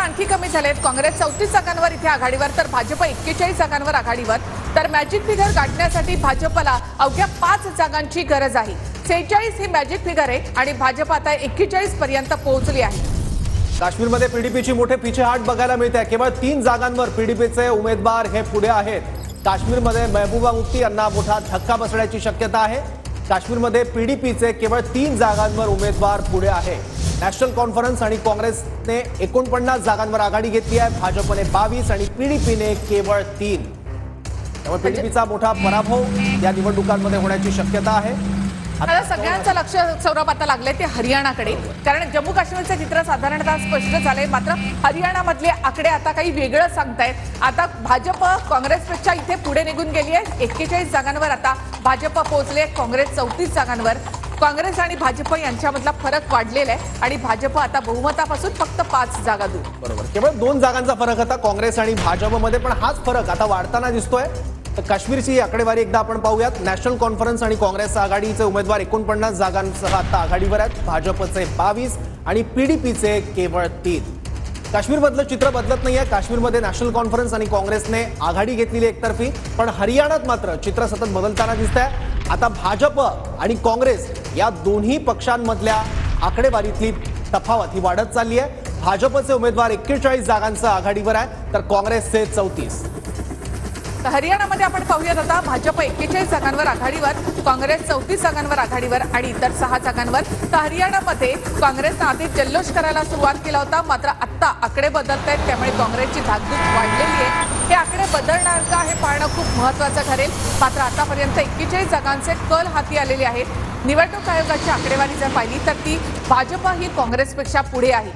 जागा आणखी कमी झालेत। काँग्रेस 34 जागांवर इथे आघाडीवर, तर भाजप 41 जागांवर आघाडीवर। तर मॅजिक फिगर गाठण्यासाठी भाजपला अवघ्या 5 जागांची गरज आहे। 46 ही मॅजिक फिगर आहे आणि भाजप आता 41 पर्यंत पोहोचली आहे। काश्मीरमध्ये पीडीपीची मोठे पिछेहाट बघायला मिळते। केवळ 3 जागांवर पीडीपीचे उमेदवार हे पुढे आहेत। काश्मीरमध्ये महबूबा मुफ्ती यांना मोठा धक्का बसण्याची शक्यता आहे। काश्मीरमध्ये पीडीपीचे केवळ 3 जागांवर उमेदवार पुढे आहे। नॅशनल कॉन्फरन्स आणि काँग्रेसने 49 जागांवर आघाडी घेतली आहे। भाजपने 22 आणि पीडीपीने केवळ 3। त्यामुळे पीडीपीचा मोठा पराभव या निवडणुकांमध्ये होण्याची शक्यता आहे। आता सगळ्यांचं लक्ष सौरभ आता लागले ते हरियाणाकडे, कारण जम्मू काश्मीरचे चित्र साधारणतः स्पष्ट झाले, मात्र हरियाणामधले आकडे आता काही वेगळं सांगतायत। आता भाजप काँग्रेसपेक्षा इथे पुढे निघून गेली आहे। 41 जागांवर आता भाजप पोहोचले, काँग्रेस 34 जागांवर। काँग्रेस आणि भाजप यांच्यामधला फरक वाढलेला आहे आणि भाजप आता बहुमतापासून फक्त 5 जागा दूर। बरोबर, केवळ 2 जागांचा फरक होता काँग्रेस आणि भाजपमध्ये, पण हाच फरक आता वाढताना दिसतोय। तर काश्मीरची आकडेवारी एकदा आपण पाहूयात। नॅशनल कॉन्फरन्स आणि काँग्रेस आघाडीचे उमेदवार 49 जागांसह आता आघाडीवर आहेत। भाजपचे 22 आणि पीडीपीचे केवळ 3। काश्मीरमधलं चित्र बदलत नाहीये। काश्मीरमध्ये नॅशनल कॉन्फरन्स आणि काँग्रेसने आघाडी घेतलेली एकतर्फी, पण हरियाणात मात्र चित्र सतत बदलताना दिसतंय। आता भाजप आणि काँग्रेस या दोन्ही पक्षांमधल्या आकडेवारीतली तफावत ही वाढत चालली आहे। भाजपचे उमेदवार 41 जागांसह आघाडीवर आहे, तर काँग्रेसचे 34। तर हरियाणामध्ये आपण पाहूयात आता भाजप 41 जागांवर आघाडीवर, काँग्रेस 34 जागांवर आघाडीवर आणि इतर 6 जागांवर। तर हरियाणामध्ये काँग्रेसने आधी जल्लोष करायला सुरुवात केला होता, मात्र आता आकडे बदलत आहेत, त्यामुळे काँग्रेसची धाकधूक वाढलेली आहे। हे आकडे बदलणार का हे पाहणं खूप महत्त्वाचं ठरेल। मात्र आतापर्यंत 41 जागांचे कल हाती आलेले आहेत। निवडणूक आयोगाची आकडेवारी जर पाहिली तर ती भाजप ही काँग्रेसपेक्षा पुढे आहे।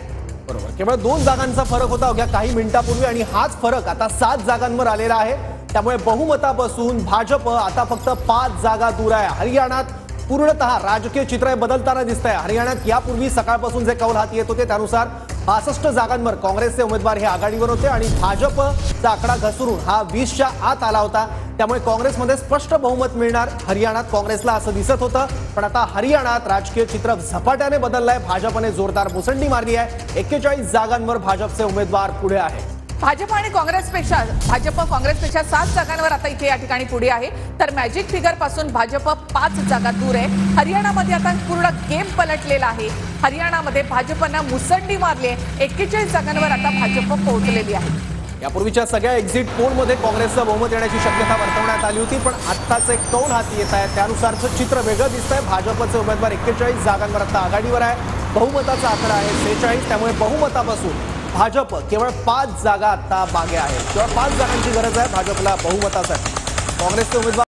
बरोबर, केवळ 2 जागांचा फरक होता अवघ्या काही मिनिटांपूर्वी आणि हाच फरक आता 7 जागांवर आलेला आहे। त्यामुळे बहुमतापासून भाजप आता फक्त 5 जागा दूर आहे। हरियाणात पूर्णतः राजकीय चित्र बदलताना दिसतंय। हरियाणात यापूर्वी सकाळपासून जे कौल हाती येत होते त्यानुसार 65 जागांवर काँग्रेसचे उमेदवार हे आघाडीवर होते आणि भाजपचा आकडा घसरून हा 20च्या आत आला होता। त्यामुळे काँग्रेसमध्ये स्पष्ट बहुमत मिळणार हरियाणात काँग्रेसला असं दिसत होतं, पण आता हरियाणात राजकीय चित्र झपाट्याने बदललंय। भाजपने जोरदार मुसंडी मारली आहे। 41 जागांवर भाजपचे उमेदवार पुढे आहे। भाजप काँग्रेसपेक्षा 7 जागांवर आता इथे या ठिकाणी पुढे आहे, तर मॅजिक फिगर पासून भाजप 5 जागा दूर आहे। हरियाणामध्ये आता पूर्ण गेम पलटलेला आहे। हरियाणामध्ये भाजपने मुसंडी मारली आहे। 41 जागांवर आता भाजप पोहोचलेली आहे। यापूर्वीच्या सगळ्या एक्झिट पोलमध्ये काँग्रेसचं बहुमत येण्याची शक्यता वर्तवण्यात आली होती, पण आत्ताच एक कौल हाती येत आहे त्यानुसारचं चित्र वेगळं दिसतंय। भाजपचे उमेदवार 41 जागांवर आता आघाडीवर आहे। बहुमताचा आकडा आहे 46, त्यामुळे बहुमतापासून भाजप केवळ 5 जागा आता मागे आहे। केवळ 5 जागांची गरज आहे भाजपला बहुमतासाठी। काँग्रेसचे उमेदवार